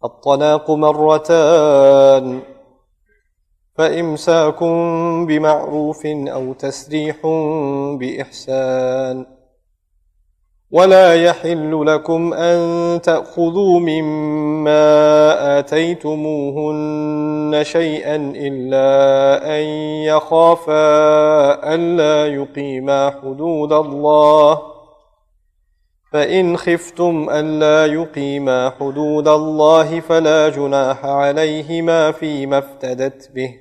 الطلاق مرتان فإمساك بمعروف أو تسريح بإحسان ولا يحل لكم أن تأخذوا مما آتيتموهن شيئا إلا أن يخافا ألا يقيما حدود الله فإن خفتم ألا يقيما حدود الله فلا جناح عليهما فيما افتدت به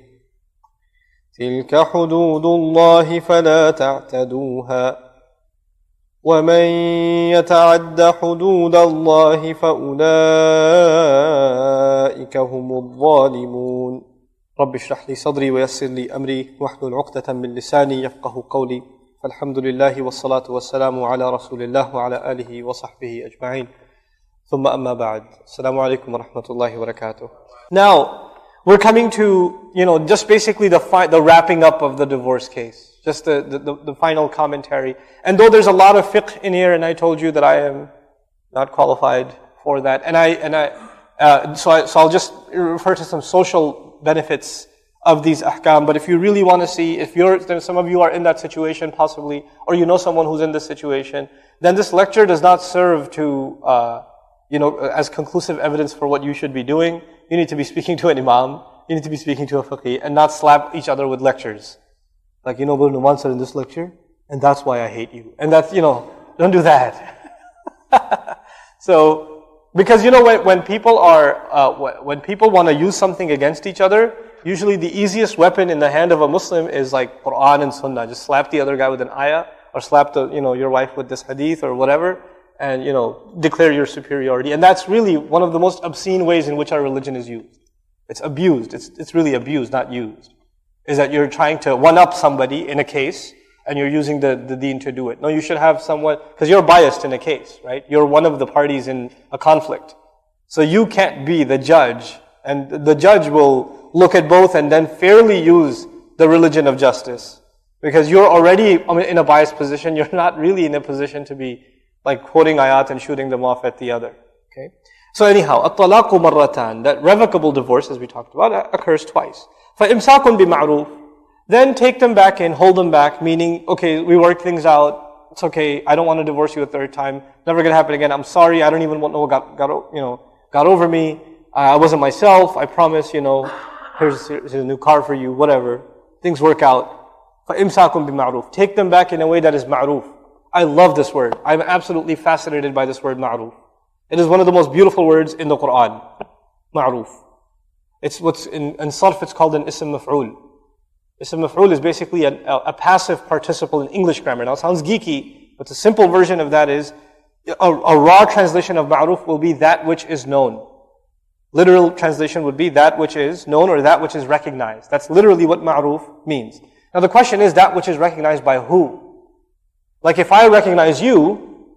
تلك حدود الله فلا تعتدوها ومن يتعد حدود الله فأولئك هم الظالمون رب اشرح لي صدري ويسر لي أمري واحلل عقدة من لساني يفقه قولي فالحمد لله والصلاة والسلام على رسول الله وعلى آله وصحبه أجمعين ثم أما بعد السلام عليكم ورحمة الله وبركاته. Now we're coming to, just basically the wrapping up of the divorce case. Just the final commentary. And though there's a lot of fiqh in here, and I told you that I am not qualified for that, so I'll just refer to some social benefits of these ahkam. But if you really want to see, some of you are in that situation possibly, or you know someone who's in this situation, then this lecture does not serve to, as conclusive evidence for what you should be doing. You need to be speaking to an imam, you need to be speaking to a faqih, and not slap each other with lectures. Like, what Nouman said in this lecture, and that's why I hate you. And that's, don't do that. So, because when people when people want to use something against each other, usually the easiest weapon in the hand of a Muslim is like Quran and Sunnah. Just slap the other guy with an ayah, or slap your wife with this hadith or whatever, and declare your superiority. And that's really one of the most obscene ways in which our religion is used. It's abused. It's really abused, not used. Is that you're trying to one-up somebody in a case, and you're using the deen to do it. No, you should have someone, because you're biased in a case, right? You're one of the parties in a conflict. So you can't be the judge, and the judge will look at both and then fairly use the religion of justice. Because you're already in a biased position, you're not really in a position to be like quoting ayat and shooting them off at the other. Okay? So anyhow, الطلاق مرتان, that revocable divorce, as we talked about, occurs twice. فَإِمْسَاكٌ بِمَعْرُوفٍ, then take them back in, hold them back, meaning, okay, we worked things out, it's okay, I don't want to divorce you a third time, never going to happen again, I'm sorry, I don't even want to know what got over me, I wasn't myself, I promise, here's a new car for you, whatever, things work out. فَإِمْسَاكٌ بِمَعْرُوفٍ, take them back in a way that is ma'roof. I love this word, I'm absolutely fascinated by this word ma'roof. It is one of the most beautiful words in the Quran, ma'roof. It's what's in sarf, it's called an ism maf'ul. Ism maf'ul is basically a passive participle in English grammar. Now it sounds geeky, but the simple version of that is, a raw translation of ma'ruf will be that which is known. Literal translation would be that which is known or that which is recognized. That's literally what ma'ruf means. Now the question is, that which is recognized by who? Like if I recognize you,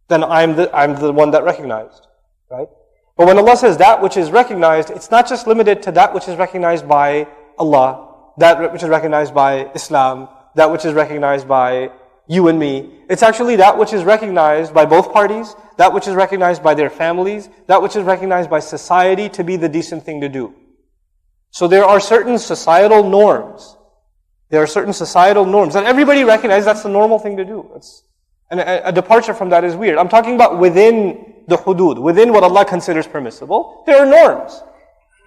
then I'm the one that recognized, right? But when Allah says that which is recognized, it's not just limited to that which is recognized by Allah, that which is recognized by Islam, that which is recognized by you and me. It's actually that which is recognized by both parties, that which is recognized by their families, that which is recognized by society to be the decent thing to do. So there are certain societal norms. There are certain societal norms that everybody recognizes that's the normal thing to do. And a departure from that is weird. I'm talking about within the hudud, within what Allah considers permissible, there are norms.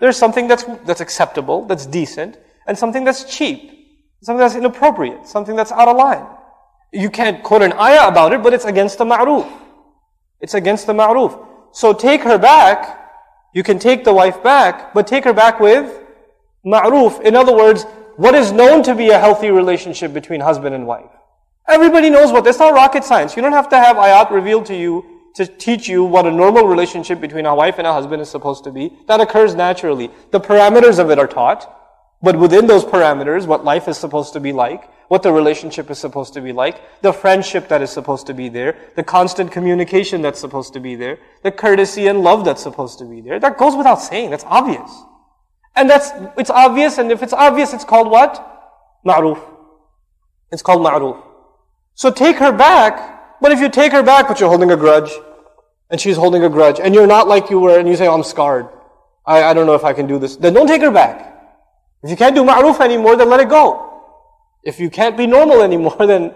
There's something that's acceptable, that's decent, and something that's cheap, something that's inappropriate, something that's out of line. You can't quote an ayah about it, but it's against the ma'ruf. It's against the ma'ruf. So take her back, you can take the wife back, but take her back with ma'ruf. In other words, what is known to be a healthy relationship between husband and wife. Everybody knows what, it's not rocket science. You don't have to have ayat revealed to you to teach you what a normal relationship between a wife and a husband is supposed to be. That occurs naturally. The parameters of it are taught, but within those parameters, what life is supposed to be like, what the relationship is supposed to be like, the friendship that is supposed to be there, the constant communication that's supposed to be there, the courtesy and love that's supposed to be there. That goes without saying, that's obvious. And it's obvious, and if it's obvious, it's called what? Ma'ruf. It's called ma'ruf. So take her back, but if you take her back, but you're holding a grudge, and she's holding a grudge, and you're not like you were, and you say, oh, I'm scarred. I don't know if I can do this. Then don't take her back. If you can't do ma'ruf anymore, then let it go. If you can't be normal anymore, then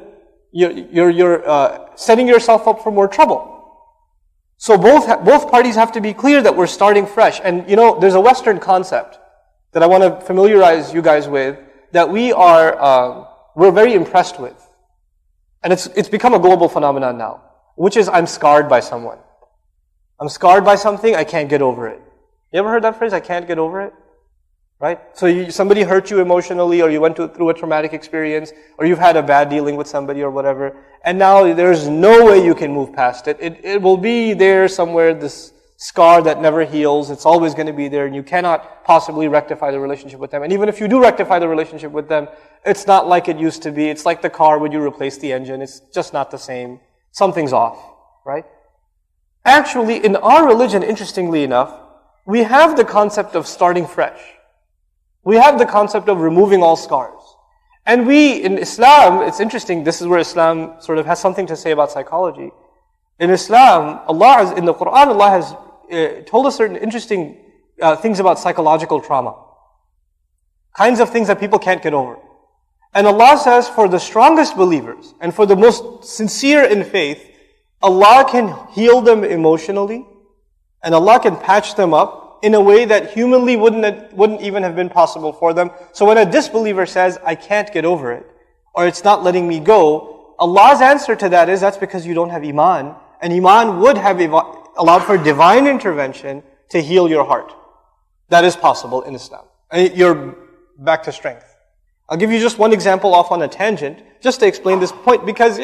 you're setting yourself up for more trouble. So both parties have to be clear that we're starting fresh. And there's a Western concept that I want to familiarize you guys with that we're very impressed with. And it's become a global phenomenon now, which is I'm scarred by someone. I'm scarred by something, I can't get over it. You ever heard that phrase, I can't get over it? Right? So somebody hurt you emotionally, or you went through a traumatic experience, or you've had a bad dealing with somebody or whatever, and now there's no way you can move past it. It will be there somewhere, this scar that never heals. It's always going to be there, and you cannot possibly rectify the relationship with them. And even if you do rectify the relationship with them, it's not like it used to be. It's like the car when you replace the engine. It's just not the same. Something's off, right? Actually, in our religion, interestingly enough, we have the concept of starting fresh. We have the concept of removing all scars. And in Islam, it's interesting, this is where Islam sort of has something to say about psychology. In Islam, in the Quran, Allah has told us certain interesting things about psychological trauma. Kinds of things that people can't get over. And Allah says, for the strongest believers, and for the most sincere in faith, Allah can heal them emotionally, and Allah can patch them up in a way that humanly wouldn't even have been possible for them. So when a disbeliever says, I can't get over it, or it's not letting me go, Allah's answer to that is, that's because you don't have Iman, and Iman would have allowed for divine intervention to heal your heart. That is possible in Islam. And you're back to strength. I'll give you just one example off on a tangent, just to explain this point, because,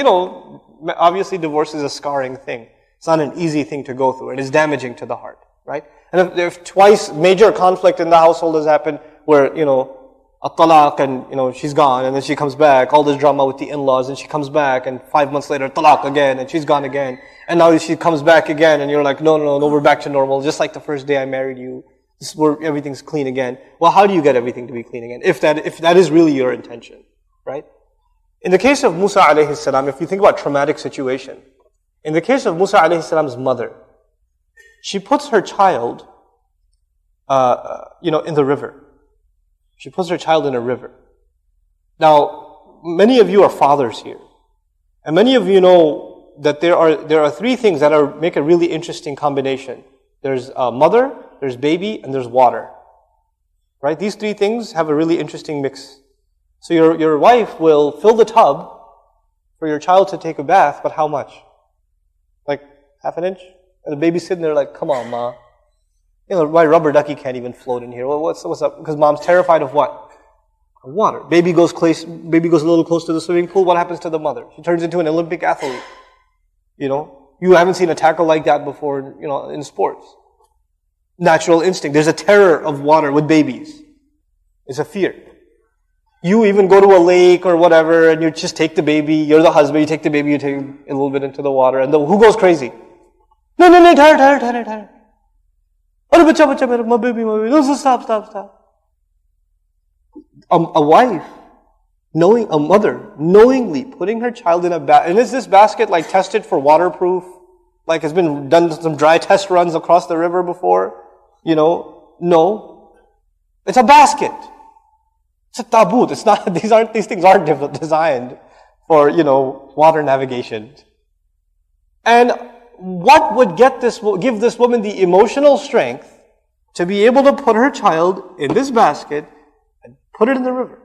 obviously divorce is a scarring thing. It's not an easy thing to go through. It is damaging to the heart, right? And if twice major conflict in the household has happened, where, a talaq and, she's gone, and then she comes back, all this drama with the in-laws, and she comes back, and 5 months later, talaq again, and she's gone again, and now she comes back again, and you're like, no, we're back to normal, just like the first day I married you. This is where everything's clean again. Well, how do you get everything to be clean again? If that is really your intention, right? In the case of Musa alayhi salam, if you think about traumatic situation, in the case of Musa alayhi salam's mother, she puts her child, in the river. She puts her child in a river. Now, many of you are fathers here, and many of you know that there are three things that make a really interesting combination. There's mother, there's baby, and there's water. Right? These three things have a really interesting mix. So your wife will fill the tub for your child to take a bath, but how much? Like half an inch? And the baby's sitting there like, come on, Ma. My rubber ducky can't even float in here. Well, what's up? Because mom's terrified of what? Water. Baby goes a little close to the swimming pool. What happens to the mother? She turns into an Olympic athlete. You haven't seen a tackle like that before, in sports. Natural instinct. There's a terror of water with babies. It's a fear. You even go to a lake or whatever, and you just take the baby. You're the husband. You take the baby. You take him a little bit into the water, and who goes crazy? No, tired. Oh, bacha, my baby. No, stop. A wife, a mother, knowingly putting her child in a basket. And is this basket like tested for waterproof? Like has been done some dry test runs across the river before? No. It's a basket. It's a tabut. It's not, these things aren't designed for, water navigation. And what would give this woman the emotional strength to be able to put her child in this basket and put it in the river?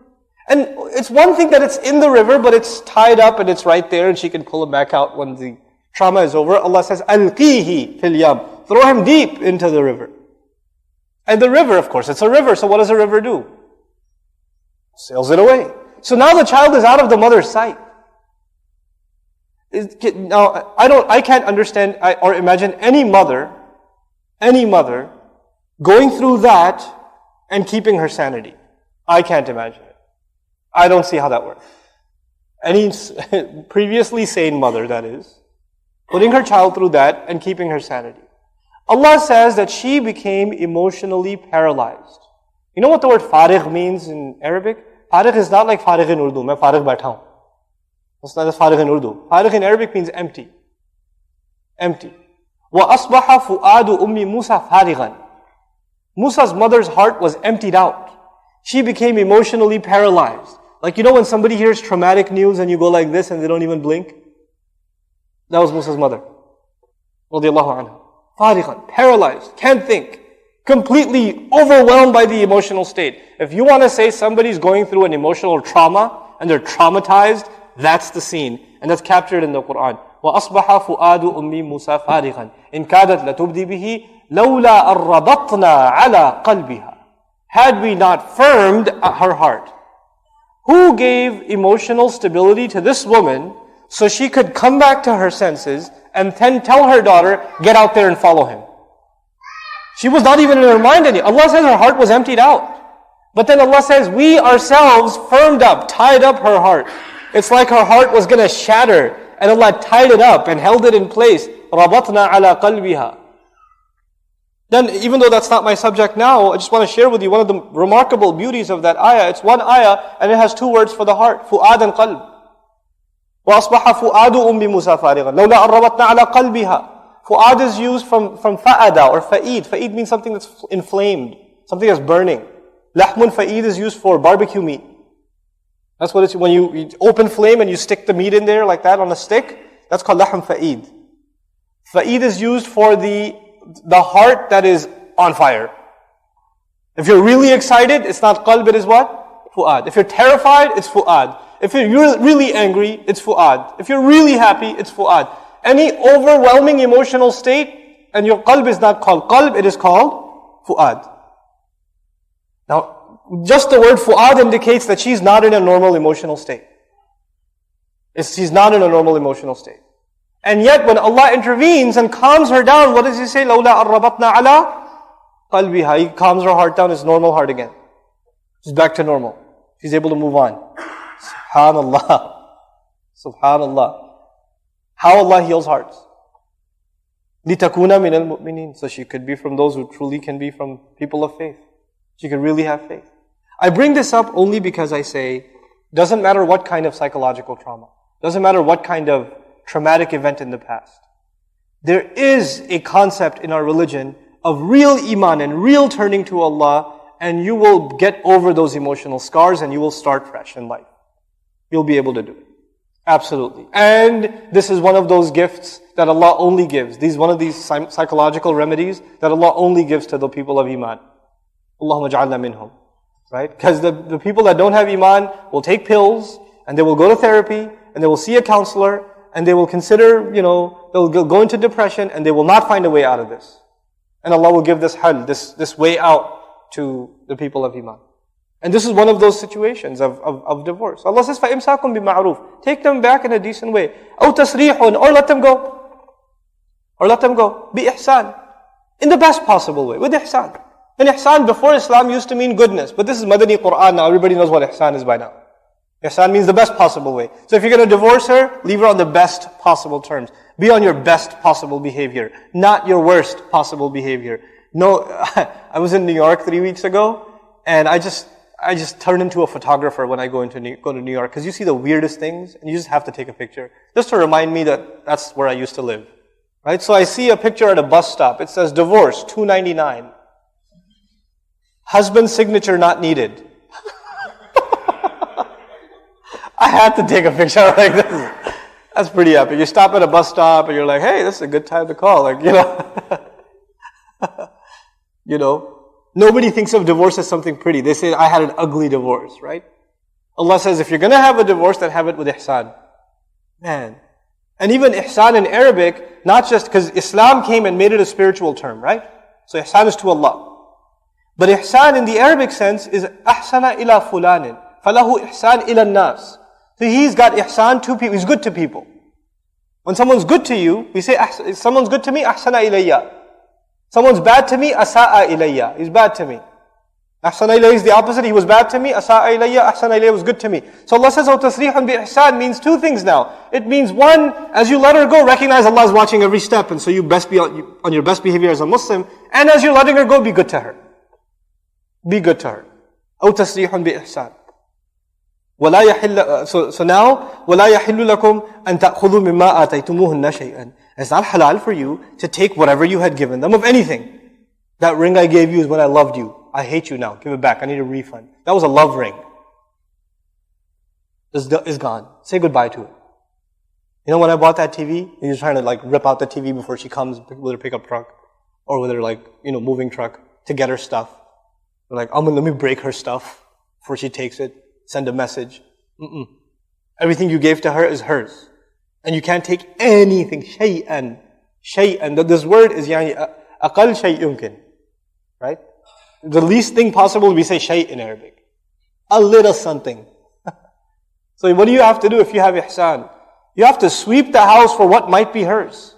And it's one thing that it's in the river, but it's tied up and it's right there and she can pull him back out when the trauma is over. Allah says, Alqihi fil yam. Throw him deep into the river. And the river, of course, it's a river, so what does a river do? Sails it away. So now the child is out of the mother's sight. Now, I can't understand or imagine any mother going through that and keeping her sanity. I can't imagine it. I don't see how that works. Any previously sane mother, that is, putting her child through that and keeping her sanity. Allah says that she became emotionally paralyzed. You know what the word farigh means in Arabic? Farigh is not like farigh in Urdu. Main farigh baitha hu. That's not farigh in Urdu. Farigh in Arabic means empty. Empty. وَأَصْبَحَ فُؤَادُ أُمِّ مُوسَى فَارِغًا. Musa's mother's heart was emptied out. She became emotionally paralyzed. Like, you know when somebody hears traumatic news and you go like this and they don't even blink? That was Musa's mother. Radiallahu anha. Farighan, paralyzed, can't think. Completely overwhelmed by the emotional state. If you want to say somebody's going through an emotional trauma and they're traumatized, that's the scene. And that's captured in the Quran. وَأَصْبَحَ فُؤَادُ أُمِّي مُوسَى فَارِغًا إِنْ كَادَتْ لَتُبْدِي بِهِ لَوْلَا أَرَّبَطْنَا عَلَى قَلْبِهَا. Had we not firmed her heart. Who gave emotional stability to this woman so she could come back to her senses and then tell her daughter, get out there and follow him? She was not even in her mind anymore. Allah says her heart was emptied out. But then Allah says, we ourselves firmed up, tied up her heart. It's like her heart was going to shatter. And Allah tied it up and held it in place. رَبَطْنَا عَلَى قَلْبِهَا. Then, even though that's not my subject now, I just want to share with you one of the remarkable beauties of that ayah. It's one ayah and it has two words for the heart. فُؤَادًا and qalb. وَأَصْبَحَ فُؤَادُ أُمِّ مُوسَى فَارِغًا لَوْلَا أَرَّبَطْنَا عَلَى قَلْبِهَا. Fu'ad is used from fa'ada or fa'id. Fa'id means something that's inflamed, something that's burning. Lahmun fa'id is used for barbecue meat. That's what it's, when you open flame and you stick the meat in there like that on a stick, that's called lahm fa'id. Fa'id is used for the heart that is on fire. If you're really excited, it's not qalb, it is what? Fu'ad. If you're terrified, it's fu'ad. If you're really angry, it's fu'ad. If you're really happy, it's fu'ad. Any overwhelming emotional state, and your qalb is not called qalb, it is called fu'ad. Now, just the word fu'ad indicates that she's not in a normal emotional state. She's not in a normal emotional state. And yet, when Allah intervenes and calms her down, what does He say? لَوْلَا أَرَّبَطْنَا عَلَىٰ قَلْبِهَا. He calms her heart down, it's normal heart again. She's back to normal. She's able to move on. Subhanallah. Subhanallah. How Allah heals hearts. لِتَكُونَ مِنَ الْمُؤْمِنِينَ. So she could be from those who truly can be from people of faith. She could really have faith. I bring this up only because I say, doesn't matter what kind of psychological trauma, doesn't matter what kind of traumatic event in the past. There is a concept in our religion of real iman and real turning to Allah, and you will get over those emotional scars and you will start fresh in life. You'll be able to do it. Absolutely. And this is one of those gifts that Allah only gives. One of these psychological remedies that Allah only gives to the people of Iman. Allahumma ja'alna minhum. Right? Because the people that don't have Iman will take pills, and they will go to therapy, and they will see a counselor, and they will consider, they'll go into depression, and they will not find a way out of this. And Allah will give this hal, this way out to the people of Iman. And this is one of those situations of divorce. Allah says, فَإِمْسَاكُمْ بِمَعْرُوفٍ. Take them back in a decent way. أَوْ تَسْرِيحٌ. Or let them go. Or let them go. بِإِحْسَان. In the best possible way. With ihsan. And ihsan before Islam used to mean goodness. But this is Madani Quran now. Everybody knows what ihsan is by now. Ihsan means the best possible way. So if you're going to divorce her, leave her on the best possible terms. Be on your best possible behavior. Not your worst possible behavior. No, I was in New York 3 weeks ago. And I just turn into a photographer when I go to New York, because you see the weirdest things and you just have to take a picture just to remind me that that's where I used to live. Right? So I see a picture at a bus stop. It says divorce, $2.99. Husband's signature not needed. I had to take a picture like this. That's pretty epic. You stop at a bus stop and you're like, hey, this is a good time to call. Nobody thinks of divorce as something pretty. They say, I had an ugly divorce, right? Allah says, if you're going to have a divorce, then have it with ihsan. Man. And even ihsan in Arabic, not just because Islam came and made it a spiritual term, right? So ihsan is to Allah. But ihsan in the Arabic sense is ahsana ila fulanin. Falahu ihsan ila nas. So he's got ihsan to people. He's good to people. When someone's good to you, we say, someone's good to me, ahsana ilayya. Someone's bad to me, asa'a ilayya. He's bad to me. Ahsana ilayya is the opposite. He was bad to me. Asa'a ilayya. Ahsana ilayya was good to me. So Allah says, tasrihun bi ihsan means two things now. It means one, as you let her go, recognize Allah is watching every step, and so you best be on your best behavior as a Muslim. And as you're letting her go, be good to her. Be good to her. أو تسريح بإحسان. ولا يحل. So now, ولا يحل لكم أن تأخذوا مما آتيتموهن شيئا. It's not halal for you to take whatever you had given them of anything. That ring I gave you is when I loved you. I hate you now. Give it back. I need a refund. That was a love ring. It's gone. Say goodbye to it. You know, when I bought that TV, he was trying to like rip out the TV before she comes with her pickup truck or with her like, moving truck to get her stuff. They're like, let me break her stuff before she takes it. Send a message. Everything you gave to her is hers. And you can't take anything. Shay'an. Shay'an. This word is aqal shay yumkin. Right? The least thing possible, we say shay in Arabic. A little something. So what do you have to do if you have ihsan? You have to sweep the house for what might be hers.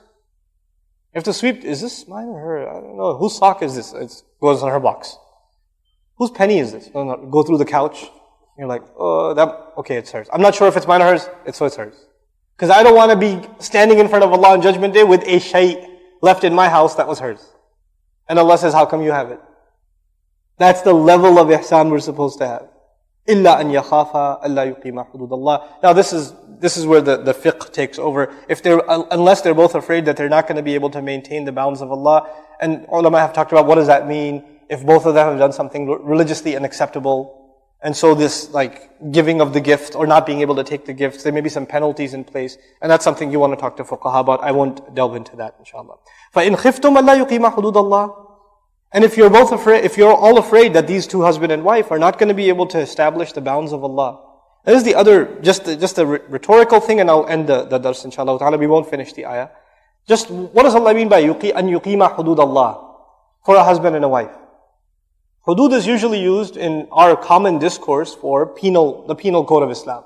You have to sweep, is this mine or her? I don't know. Whose sock is this? It goes in her box. Whose penny is this? No, go through the couch. You're like, okay, it's hers. I'm not sure if it's mine or hers. So it's hers. Because I don't want to be standing in front of Allah on Judgment Day with a shay left in my house that was hers. And Allah says, how come you have it? That's the level of ihsan we're supposed to have. إِلَّا أَن يَخَافَا أَلَّا يُقِيمَا حُدُودَ اللَّهِ. Now this is where the fiqh takes over. Unless they're both afraid that they're not going to be able to maintain the bounds of Allah. And ulama have talked about what does that mean if both of them have done something religiously unacceptable. And so this like giving of the gift or not being able to take the gifts, there may be some penalties in place. And that's something you want to talk to fuqaha about. I won't delve into that, inshallah. فَإِنْ خِفْتُمْ أَلَّا يُقِيمَا حُدُودَ اللَّهِ. And if you're all afraid that these two husband and wife are not going to be able to establish the bounds of Allah. That is the other, just a rhetorical thing, and I'll end the dars, inshallah ta'ala. We won't finish the ayah. Just, what does Allah mean by أَن يُقِيمَ حُدُودَ اللَّهِ? For a husband and a wife. Hudud is usually used in our common discourse for the penal code of Islam.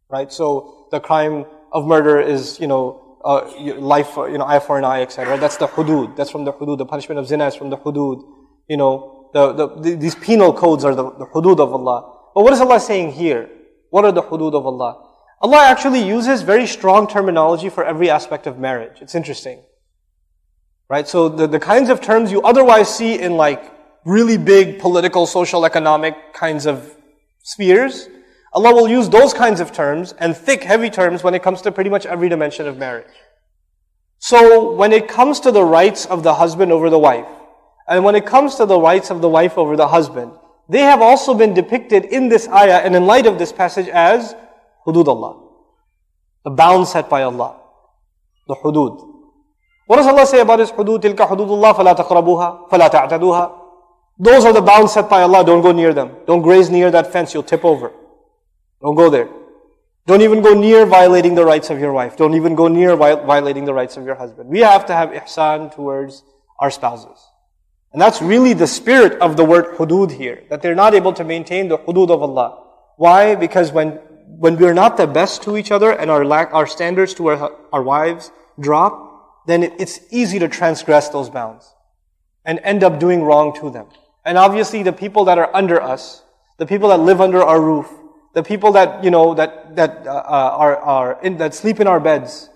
Right? So, the crime of murder is, life, eye for an eye, etc. That's the hudud. That's from the hudud. The punishment of zina is from the hudud. These penal codes are the hudud of Allah. But what is Allah saying here? What are the hudud of Allah? Allah actually uses very strong terminology for every aspect of marriage. It's interesting. Right? So the kinds of terms you otherwise see in like really big political, social, economic kinds of spheres, Allah will use those kinds of terms and thick, heavy terms when it comes to pretty much every dimension of marriage. So when it comes to the rights of the husband over the wife, and when it comes to the rights of the wife over the husband, they have also been depicted in this ayah and in light of this passage as hudud Allah. The bounds set by Allah. The hudud. What does Allah say about His hudud? تِلْكَ حُدُودُ اللَّهِ فَلَا تَقْرَبُوهَا فَلَا تَعْتَدُوهَا. Those are the bounds set by Allah. Don't go near them. Don't graze near that fence. You'll tip over. Don't go there. Don't even go near violating the rights of your wife. Don't even go near violating the rights of your husband. We have to have ihsan towards our spouses. And that's really the spirit of the word hudud here. That they're not able to maintain the hudud of Allah. Why? Because when we're not the best to each other and our standards to our wives drop, then it's easy to transgress those bounds and end up doing wrong to them. And obviously the people that are under us, the people that live under our roof, the people that, that sleep in our beds,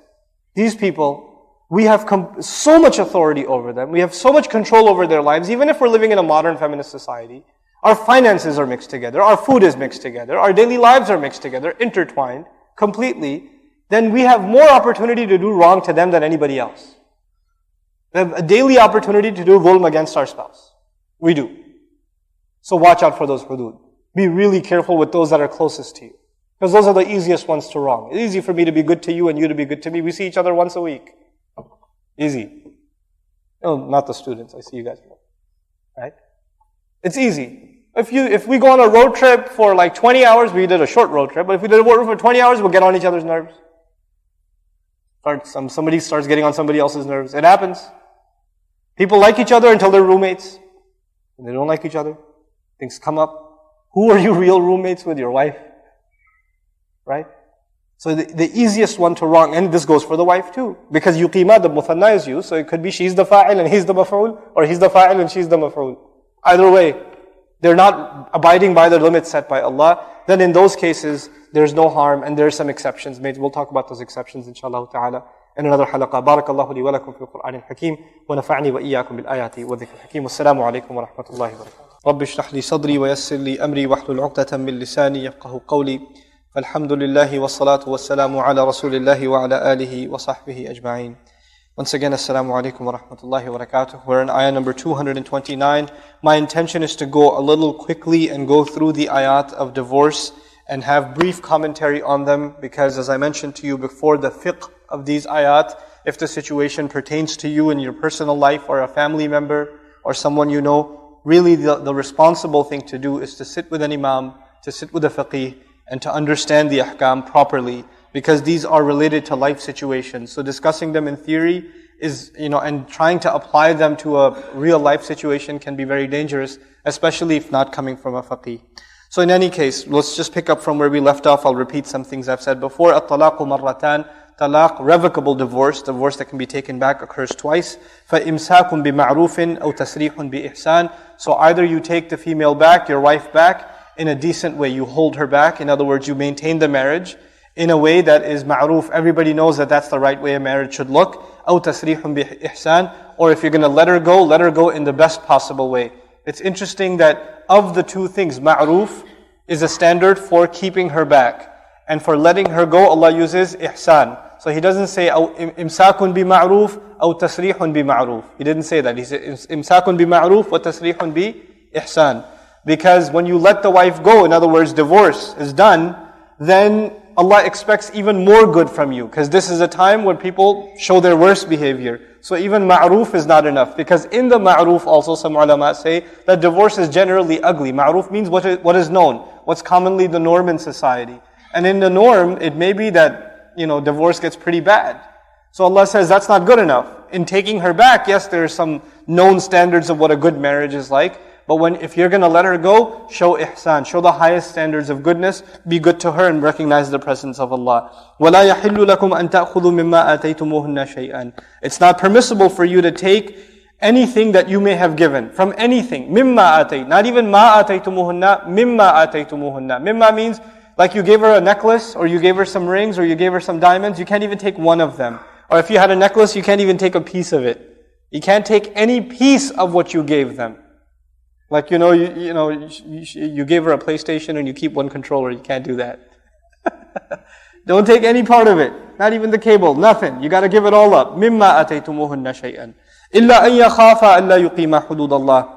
these people, we have so much authority over them. We have so much control over their lives. Even if we're living in a modern feminist society, our finances are mixed together, our food is mixed together, our daily lives are mixed together, intertwined completely. Then we have more opportunity to do wrong to them than anybody else. We have a daily opportunity to do dhulm against our spouse. We do. So watch out for those hudud. Be really careful with those that are closest to you. Because those are the easiest ones to wrong. It's easy for me to be good to you and you to be good to me. We see each other once a week. Easy. No, not the students. I see you guys. Right? It's easy. If we go on a road trip for like 20 hours, we did a short road trip, but if we did a road trip for 20 hours, we'll get on each other's nerves. Somebody starts getting on somebody else's nerves. It happens. People like each other until they're roommates. And they don't like each other. Things come up. Who are you real roommates with? Your wife. Right? So the easiest one to wrong, and this goes for the wife too. Because yuqima, the muthanna is used, so it could be she's the fa'il and he's the maf'ul, or he's the fa'il and she's the maf'ul. Either way, they're not abiding by the limits set by Allah. Then in those cases, there's no harm, and there are some exceptions made. We'll talk about those exceptions inshallah ta'ala in another halaqah. Barakallahu li wa lakum fi al-Qur'an al-Hakim, wa nafa'ni wa iyyakum bil ayati wa dhikr al-Hakim. Wassalamu alaikum wa rahmatullahi wa barakatuh. رب اشرح لي صدري ويسر لي أمري واحلل عقدة من لساني يفقه قولي فالحمد لله والصلاة والسلام على رسول الله وعلى آله وصحبه أجمعين. Once again, Assalamu alaikum wa rahmatullahi wa barakatuh. We're in ayah number 229. My intention is to go a little quickly and go through the ayat of divorce and have brief commentary on them, because as I mentioned to you before, the fiqh of these ayat, if the situation pertains to you in your personal life or a family member or someone you know, really the responsible thing to do is to sit with an imam, to sit with a faqih, and to understand the ahkam properly, because these are related to life situations. So discussing them in theory is, and trying to apply them to a real life situation can be very dangerous, especially if not coming from a faqih. So in any case, let's just pick up from where we left off. I'll repeat some things I've said before. At-talaqu marratan. Talaq, revocable divorce that can be taken back, occurs twice. فَإِمْسَاكٌ بِمَعْرُوفٍ أَوْ تَسْرِيحٌ بِإِحْسَانٍ. So either you take the female back, your wife back, in a decent way. You hold her back. In other words, you maintain the marriage in a way that is ma'roof. Everybody knows that that's the right way a marriage should look. أَوْ تَسْرِيحٌ بِإِحْسَانٍ. Or if you're going to let her go in the best possible way. It's interesting that of the two things, ma'roof is a standard for keeping her back. And for letting her go, Allah uses ihsan. So He doesn't say imsakun bi ma'roof or tasrihun bi ma'roof. He didn't say that. He said imsakun bi ma'roof wa tasrihun bi ihsan. Because when you let the wife go, in other words, divorce is done, then Allah expects even more good from you. Because this is a time when people show their worst behavior. So even ma'roof is not enough. Because in the ma'roof also, some ulama say that divorce is generally ugly. Ma'roof means what is known, what's commonly the norm in society. And in the norm, it may be that divorce gets pretty bad. So Allah says that's not good enough. In taking her back, yes, there are some known standards of what a good marriage is like. But if you're going to let her go, show ihsan, show the highest standards of goodness, be good to her and recognize the presence of Allah. وَلَا يَحِلُّ لَكُمْ أَن تَأْخُذُوا مِمَّا آتَيْتُمُوهُنَّ شَيْئًا. It's not permissible for you to take anything that you may have given, from anything. مِمَّا آتَيْتُمُوهُنَّ. Not even مَا آتَيْتُمُوهُنَّ, مِمَّا آتَيْتُمُوهُنَّ. Mimma means like you gave her a necklace, or you gave her some rings, or you gave her some diamonds, you can't even take one of them. Or if you had a necklace, you can't even take a piece of it. You can't take any piece of what you gave them. Like, you gave her a PlayStation and you keep one controller, you can't do that. Don't take any part of it. Not even the cable, nothing. You gotta give it all up. مِمَّا آتَيْتُمُوهُنَّ شَيْئًا إِلَّا أَن يَخَافَا أَلَّا يُقِيمَا حُدُودَ اللَّهِ.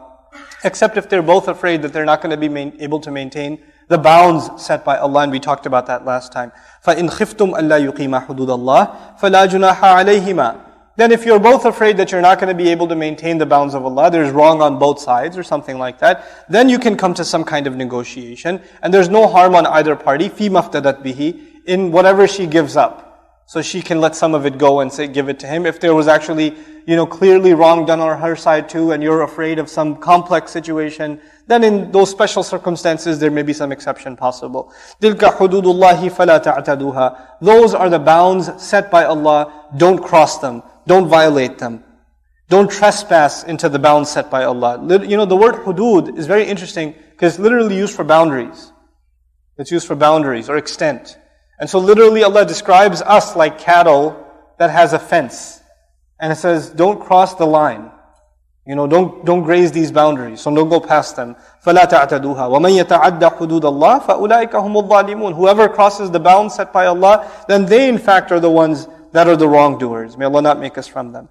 Except if they're both afraid that they're not going to be able to maintain the bounds set by Allah, and we talked about that last time. فَإِنْ خِفْتُمْ أَلَّا يُقِيمَا حُدُودَ اللَّهِ فَلَا جُنَاحَ عَلَيْهِمَا. Then if you're both afraid that you're not going to be able to maintain the bounds of Allah, there's wrong on both sides or something like that, then you can come to some kind of negotiation, and there's no harm on either party, فِي مَفْتَدَتْ بِهِ, in whatever she gives up. So she can let some of it go and give it to him. If there was actually, clearly wrong done on her side too, and you're afraid of some complex situation, then in those special circumstances, there may be some exception possible. تِلْكَ حُدُودُ اللَّهِ فَلَا تَعْتَدُوهَا. Those are the bounds set by Allah. Don't cross them. Don't violate them. Don't trespass into the bounds set by Allah. The word hudud is very interesting because it's literally used for boundaries. It's used for boundaries or extent. And so literally Allah describes us like cattle that has a fence. And it says, don't cross the line. Don't graze these boundaries. So don't go past them. فَلَا تَعْتَدُوهَا وَمَنْ يَتَعَدَّ حُدُودَ اللَّهِ فَأُولَٰئِكَ هُمُ الظَّالِمُونَ. Whoever crosses the bounds set by Allah, then they in fact are the ones that are the wrongdoers. May Allah not make us from them.